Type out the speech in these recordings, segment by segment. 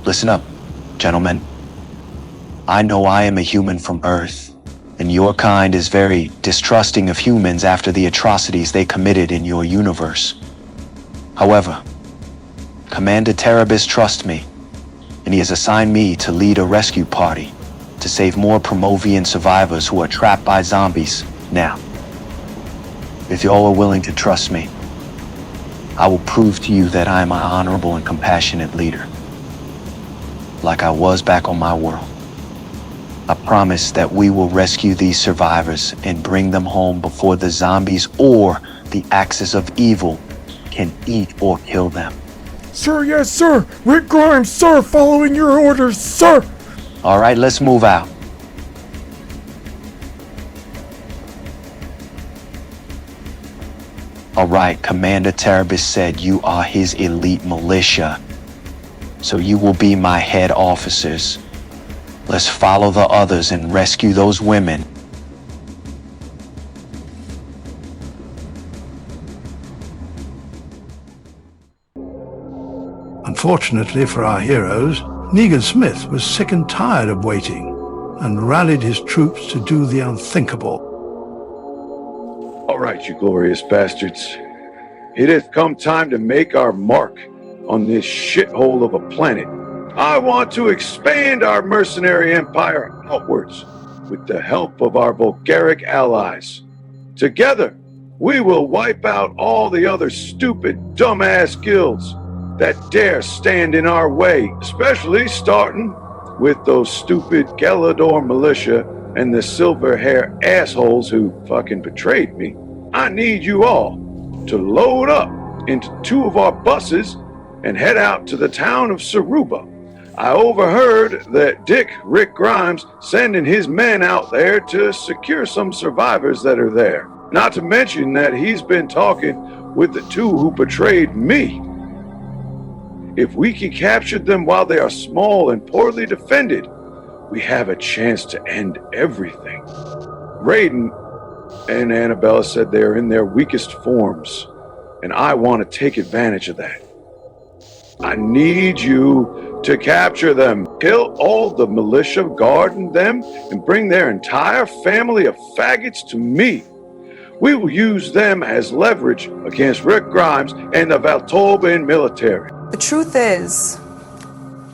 Listen up, gentlemen. I know I am a human from Earth, and your kind is very distrusting of humans after the atrocities they committed in your universe. However, Commander Terabis trusts me, and he has assigned me to lead a rescue party to save more Promovian survivors who are trapped by zombies now. If you all are willing to trust me, I will prove to you that I am an honorable and compassionate leader, like I was back on my world. I promise that we will rescue these survivors and bring them home before the zombies or the axis of evil can eat or kill them. Sir, yes, sir. Rick Grimes, sir, following your orders, sir. All right, let's move out. All right, Commander Terabis said you are his elite militia, so you will be my head officers. Let's follow the others and rescue those women. Unfortunately for our heroes, Negan Smith was sick and tired of waiting and rallied his troops to do the unthinkable. All right, you glorious bastards. It hath come time to make our mark on this shithole of a planet. I want to expand our mercenary empire outwards with the help of our Volgaric allies. Together, we will wipe out all the other stupid, dumbass guilds that dare stand in our way, especially starting with those stupid Galador militia and the silver hair assholes who fucking betrayed me. I need you all to load up into 2 of our buses and head out to the town of Saruba. I overheard that Rick Grimes, sending his men out there to secure some survivors that are there. Not to mention that he's been talking with the 2 who betrayed me. If we can capture them while they are small and poorly defended, we have a chance to end everything. Rayden and Annabella said they are in their weakest forms, and I want to take advantage of that. I need you to capture them, kill all the militia guarding them, and bring their entire family of faggots to me. We will use them as leverage against Rick Grimes and the Valtorban military. The truth is,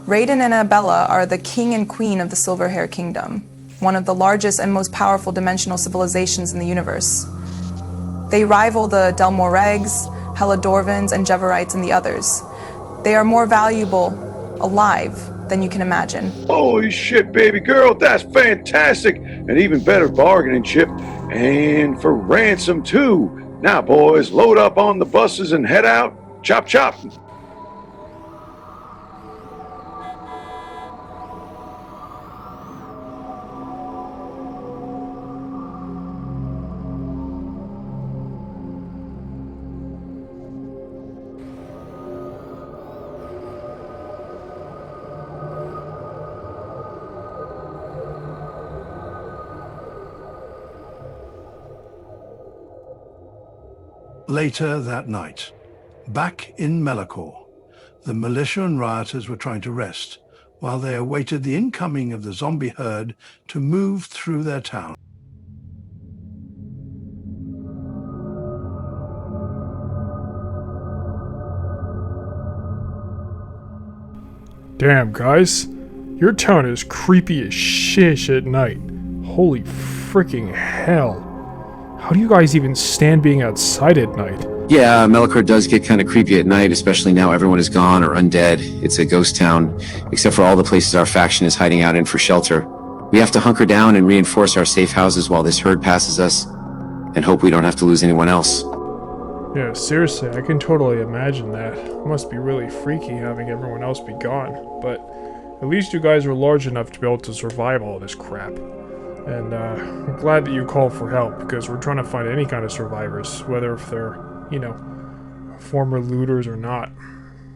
Rayden and Annabella are the king and queen of the Silverhair Kingdom, one of the largest and most powerful dimensional civilizations in the universe. They rival the Delmoregs, Heladorvans, and Jeverites and the others. They are more valuable alive than you can imagine. Holy shit, baby girl, that's fantastic! An even better bargaining chip, and for ransom too. Now boys, load up on the buses and head out. Chop chop! Later that night, back in Melakor, the militia and rioters were trying to rest while they awaited the incoming of the zombie herd to move through their town. Damn, guys. Your town is creepy as shish at night. Holy freaking hell. How do you guys even stand being outside at night? Yeah, Melakor does get kind of creepy at night, especially now everyone is gone or undead. It's a ghost town, except for all the places our faction is hiding out in for shelter. We have to hunker down and reinforce our safe houses while this herd passes us, and hope we don't have to lose anyone else. Yeah, seriously, I can totally imagine that. It must be really freaky having everyone else be gone, but at least you guys are large enough to be able to survive all this crap. And I'm glad that you called for help, because we're trying to find any kind of survivors, whether if they're, former looters or not.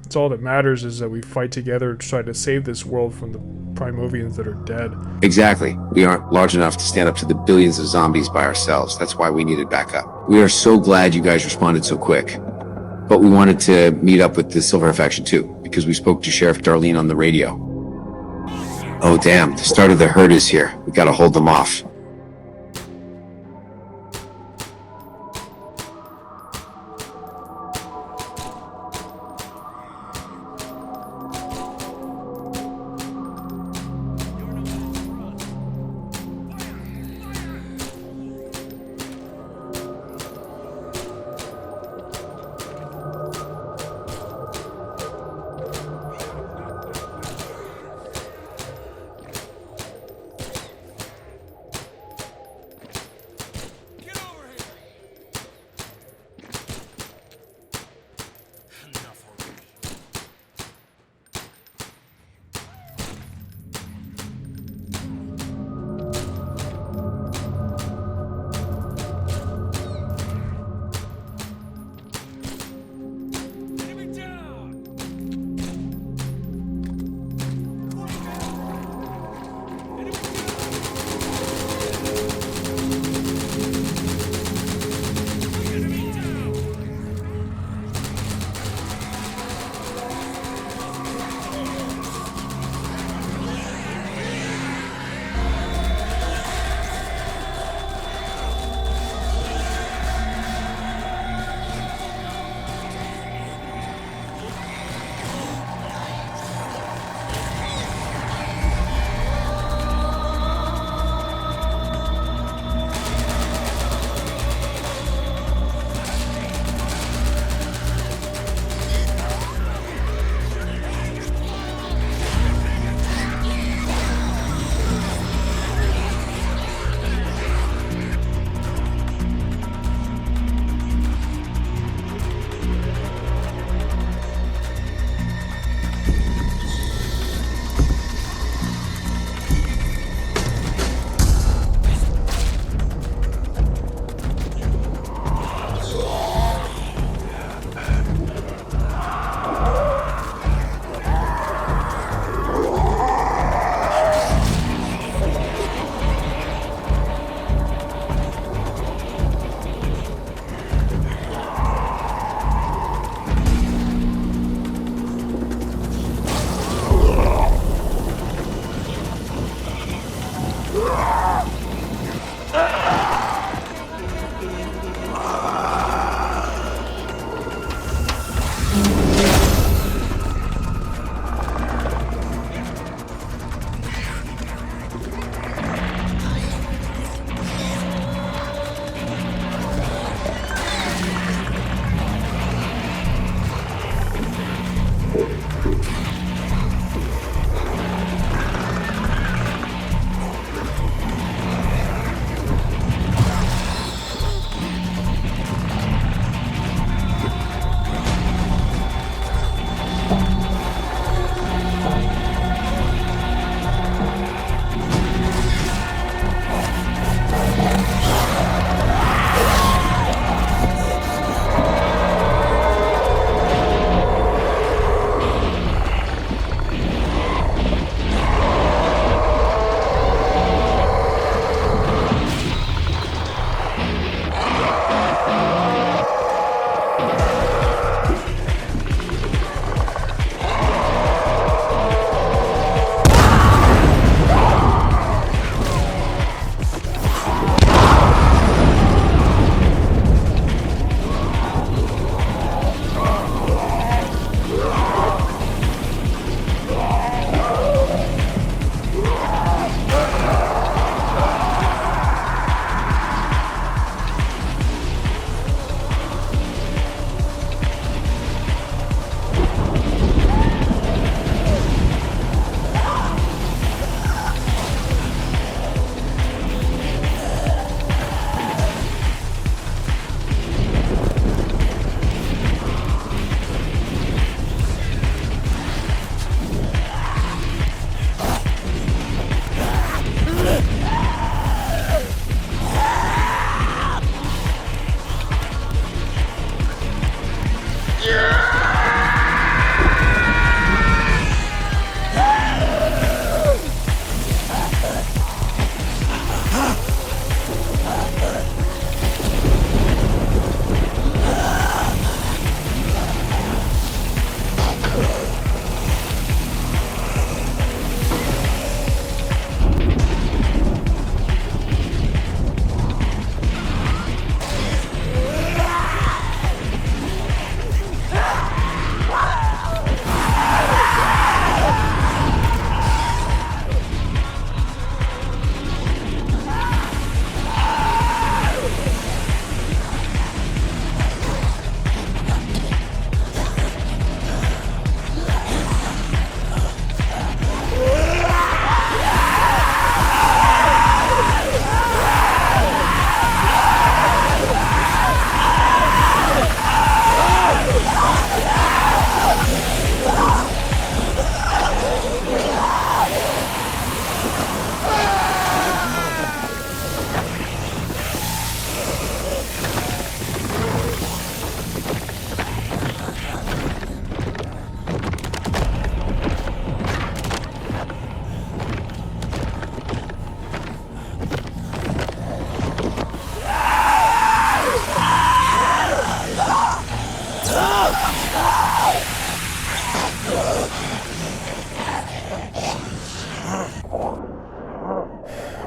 It's all that matters is that we fight together to try to save this world from the Primovians that are dead. Exactly. We aren't large enough to stand up to the billions of zombies by ourselves. That's why we needed backup. We are so glad you guys responded so quick. But we wanted to meet up with the Silverhair faction too, because we spoke to Sheriff Darlene on the radio. Oh damn, the start of the herd is here. We gotta hold them off.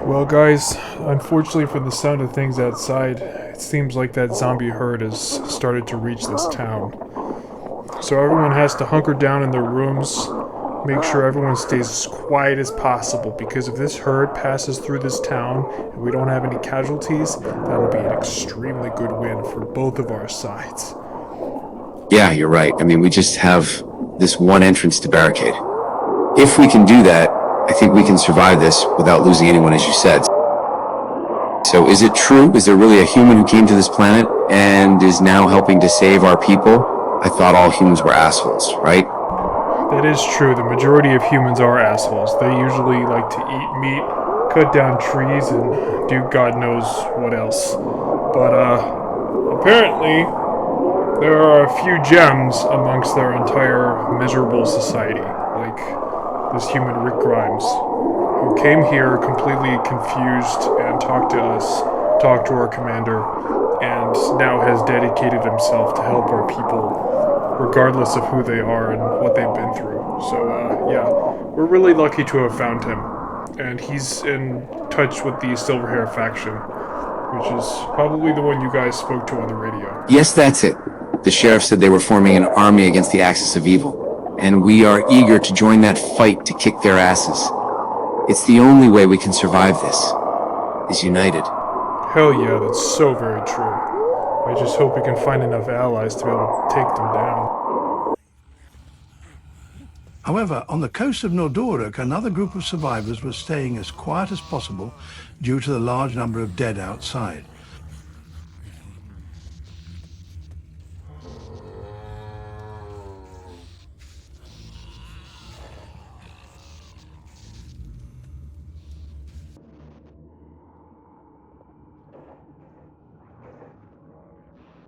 Well, guys, unfortunately for the sound of things outside, it seems like that zombie herd has started to reach this town. So everyone has to hunker down in their rooms, make sure everyone stays as quiet as possible, because if this herd passes through this town and we don't have any casualties, that'll be an extremely good win for both of our sides. Yeah, you're right. I mean, we just have this one entrance to barricade. If we can do that, I think we can survive this without losing anyone, as you said. So is it true? Is there really a human who came to this planet and is now helping to save our people? I thought all humans were assholes, right? That is true. The majority of humans are assholes. They usually like to eat meat, cut down trees, and do God knows what else. But, apparently, there are a few gems amongst their entire miserable society. Like this human Rick Grimes, who came here completely confused and talked to us, talked to our commander, and now has dedicated himself to help our people, regardless of who they are and what they've been through. So, yeah, we're really lucky to have found him. And he's in touch with the Silverhair faction, which is probably the one you guys spoke to on the radio. Yes, that's it. The sheriff said they were forming an army against the axis of evil, and we are eager to join that fight to kick their asses. It's the only way we can survive this, is united. Hell yeah, that's so very true. I just hope we can find enough allies to be able to take them down. However, on the coast of Nordoruk, another group of survivors was staying as quiet as possible due to the large number of dead outside.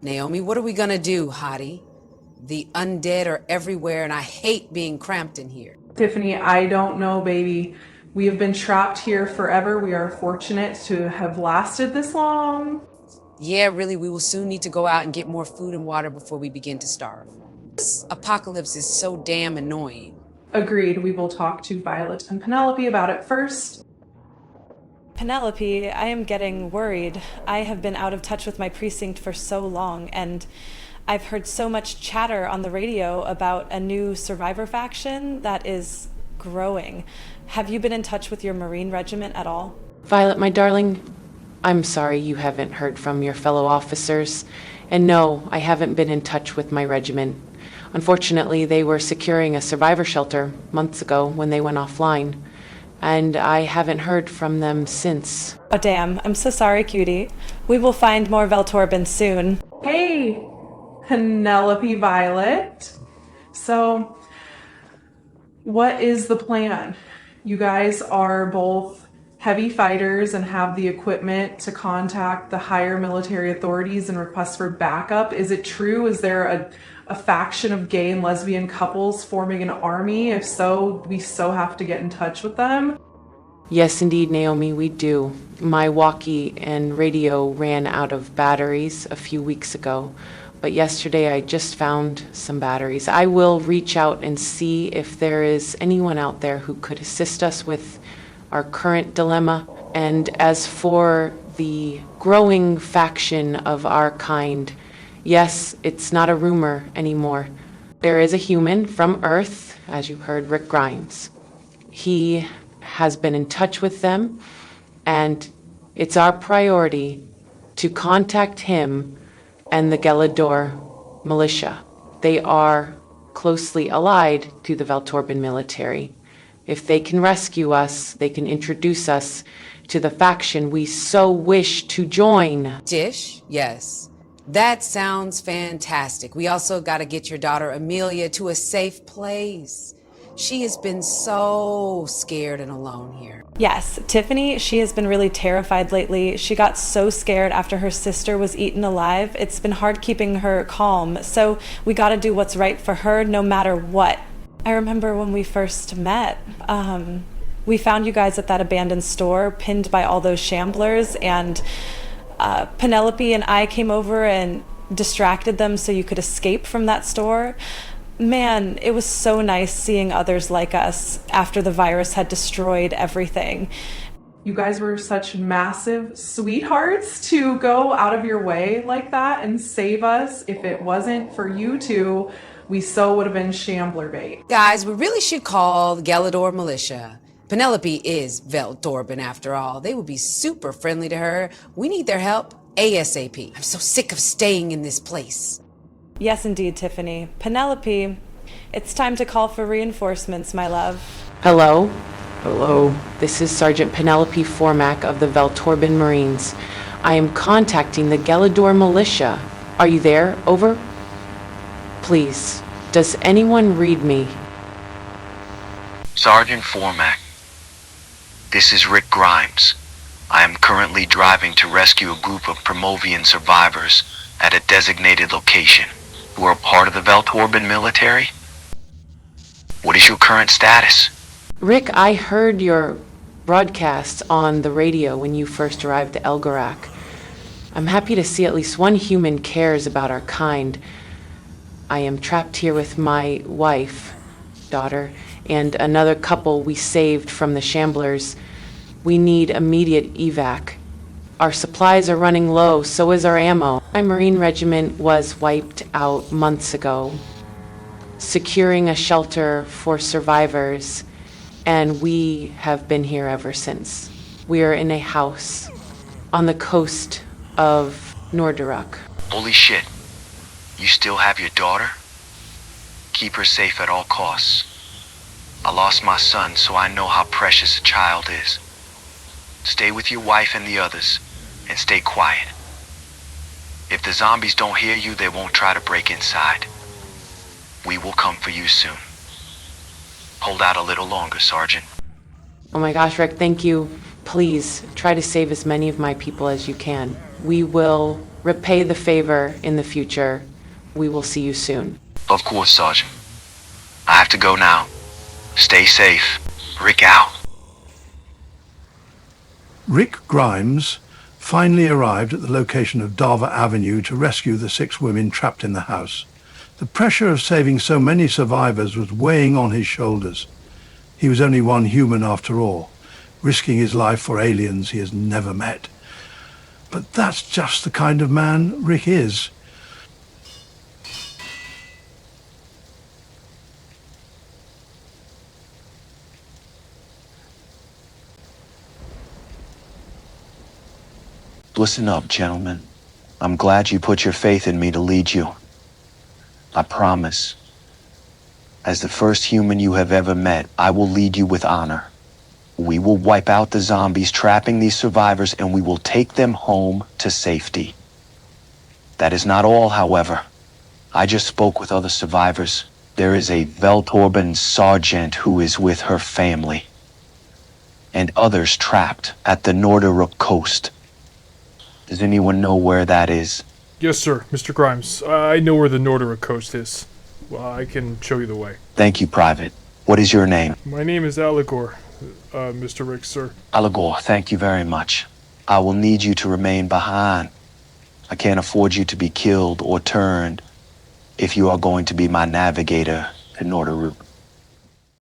Naomi, what are we gonna do, hottie? The undead are everywhere and I hate being cramped in here. Tiffany, I don't know, baby. We have been trapped here forever. We are fortunate to have lasted this long. Yeah, really, we will soon need to go out and get more food and water before we begin to starve. This apocalypse is so damn annoying. Agreed. We will talk to Violet and Penelope about it first. Penelope, I am getting worried. I have been out of touch with my precinct for so long, and I've heard so much chatter on the radio about a new survivor faction that is growing. Have you been in touch with your Marine regiment at all? Violet, my darling, I'm sorry you haven't heard from your fellow officers. And no, I haven't been in touch with my regiment. Unfortunately, they were securing a survivor shelter months ago when they went offline. And I haven't heard from them since. Oh damn, I'm so sorry, cutie. We will find more Veltorbin soon. Hey, Penelope, Violet. So, what is the plan? You guys are both heavy fighters and have the equipment to contact the higher military authorities and request for backup. Is it true? Is there a faction of gay and lesbian couples forming an army? If so, we so have to get in touch with them. Yes, indeed, Naomi, we do. My walkie and radio ran out of batteries a few weeks ago, but yesterday I just found some batteries. I will reach out and see if there is anyone out there who could assist us with our current dilemma. And as for the growing faction of our kind, yes, it's not a rumor anymore. There is a human from Earth, as you heard, Rick Grimes. He has been in touch with them, and it's our priority to contact him and the Gelador militia. They are closely allied to the Veltorbin military. If they can rescue us, they can introduce us to the faction we so wish to join. Dish? Yes. That sounds fantastic. We also gotta get your daughter Amelia to a safe place. She has been so scared and alone here. Yes, Tiffany, she has been really terrified lately. She got so scared after her sister was eaten alive. It's been hard keeping her calm. So we gotta do what's right for her no matter what. I remember when we first met, we found you guys at that abandoned store pinned by all those shamblers, and Penelope and I came over and distracted them so you could escape from that store. Man, it was so nice seeing others like us after the virus had destroyed everything. You guys were such massive sweethearts to go out of your way like that and save us. If it wasn't for you two, we so would have been shambler bait. Guys, we really should call the Galador militia. Penelope is Veltorben after all. They would be super friendly to her. We need their help ASAP. I'm so sick of staying in this place. Yes, indeed, Tiffany. Penelope, it's time to call for reinforcements, my love. Hello? Hello. This is Sergeant Penelope Formack of the Veltorben Marines. I am contacting the Galador militia. Are you there? Over? Please, does anyone read me? Sergeant Formack, this is Rick Grimes. I am currently driving to rescue a group of Promovian survivors at a designated location who are part of the Veltorben military. What is your current status? Rick, I heard your broadcast on the radio when you first arrived at Elgarak. I'm happy to see at least one human cares about our kind. I am trapped here with my wife, daughter, and another couple we saved from the Shamblers. We need immediate evac. Our supplies are running low, so is our ammo. My Marine regiment was wiped out months ago, securing a shelter for survivors, and we have been here ever since. We are in a house on the coast of Norderuk. Holy shit. You still have your daughter? Keep her safe at all costs. I lost my son, so I know how precious a child is. Stay with your wife and the others, and stay quiet. If the zombies don't hear you, they won't try to break inside. We will come for you soon. Hold out a little longer, Sergeant. Oh my gosh, Rick, thank you. Please, try to save as many of my people as you can. We will repay the favor in the future. We will see you soon. Of course, Sergeant. I have to go now. Stay safe. Rick out. Rick Grimes finally arrived at the location of Darva Avenue to rescue the 6 women trapped in the house. The pressure of saving so many survivors was weighing on his shoulders. He was only one human after all, risking his life for aliens he has never met. But that's just the kind of man Rick is. Listen up, gentlemen. I'm glad you put your faith in me to lead you. I promise. As the first human you have ever met, I will lead you with honor. We will wipe out the zombies trapping these survivors, and we will take them home to safety. That is not all, however. I just spoke with other survivors. There is a Veltorben sergeant who is with her family, and others trapped at the Norderuk coast. Does anyone know where that is? Yes, sir, Mr. Grimes. I know where the Norderuk coast is. Well, I can show you the way. Thank you, Private. What is your name? My name is Allegor, Mr. Rick, sir. Allegor, thank you very much. I will need you to remain behind. I can't afford you to be killed or turned if you are going to be my navigator to Norderuk.